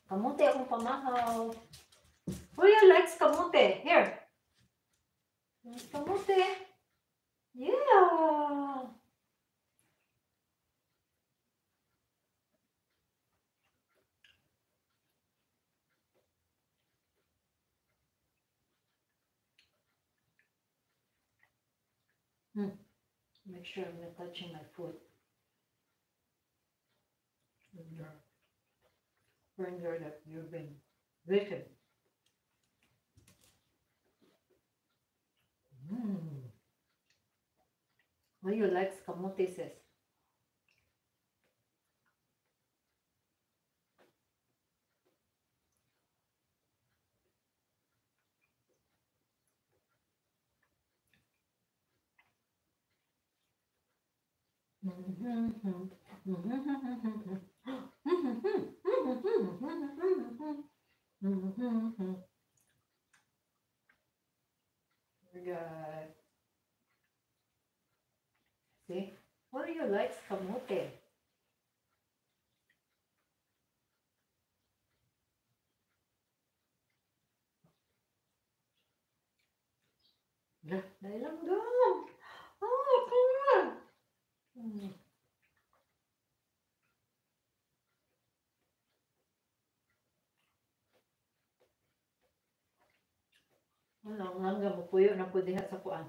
Kamote akong pamahaw. Julio likes kamote. Here. Kamote. Yeah. Make sure I'm not touching my food. Reminder that you've been wicked. Julio likes kamote, sis. Good. See? Julio likes kamote. Dailang dong. Oh, come on. Ang langga mo puyo na po diha sa kuan.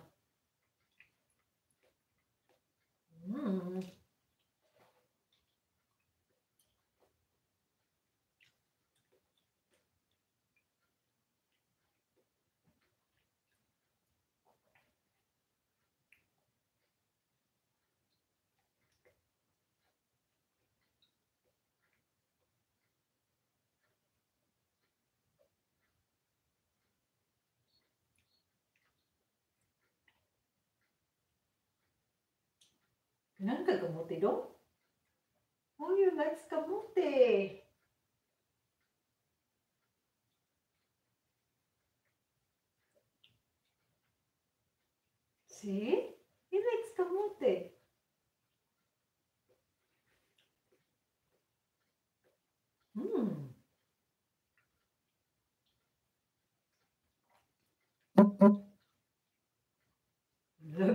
Nan ka kamote dong? Julio likes kamote. See? He likes kamote.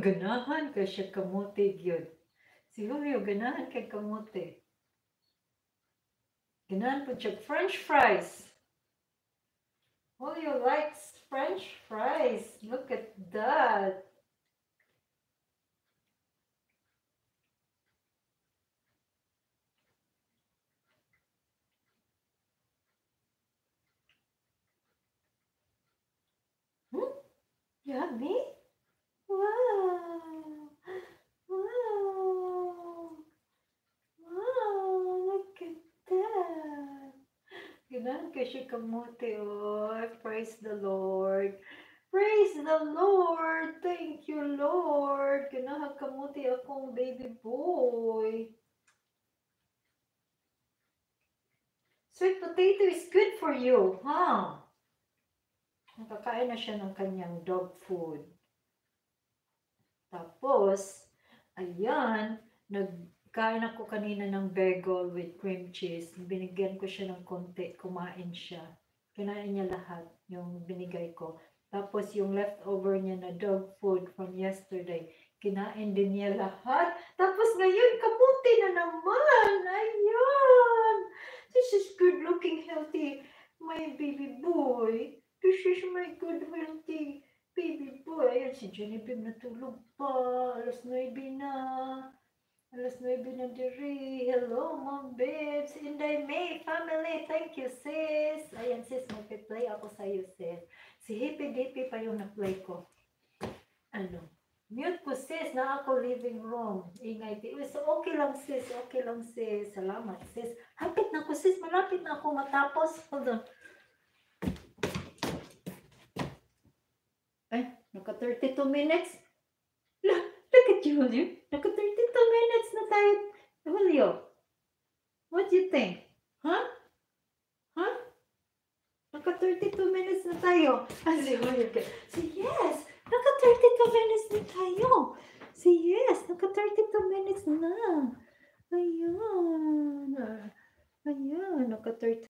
Ganahan ka siya kamote gyud. Si Julio ganahan kay kamote. Ganahan po siya French fries. Julio likes French fries. Look at that. Yummy? Wow. Wow. Wow, look at that. Ganahan ka siya kamote. Oh, praise the Lord. Praise the Lord. Thank you, Lord. Ganahan kamote akong baby boy. Sweet potato is good for you, huh? Nakakain na siya ng kanyang dog food. Tapos, ayan, nagkain ako kanina ng bagel with cream cheese. Binigyan ko siya ng konti, kumain siya. Kinain niya lahat, yung binigay ko. Tapos, yung leftover niya na dog food from yesterday, kinain din niya lahat. Tapos, ngayon, kamuti na naman. Ayan. This is good-looking, healthy, my baby boy. This is my good, healthy baby boy. Ayan, si Genevieve natulog pa. Alas 9 na. Alas 9 na diri. Hello, mom, babes. Inday May family. Thank you, sis. Ayan, sis, magpe-play ako sa iyo, sis. Si Hippie Dippy pa yung na-play ko. Ano? Mute ko, sis, na ako living room. Ingay. So, okay lang, sis. Okay lang, sis. Salamat, sis. Hapit na ako, sis. Malapit na ako matapos. Hold on. Ay, naka 32 minutes. Look at you, Julio. Naka 32 minutes na tayo. Julio, what do you think? Huh? Huh? Naka 32 minutes na tayo. Si Julio, si yes, naka 32 minutes na tayo. Si yes, naka 32 minutes na. Ayan. Ayan, naka 32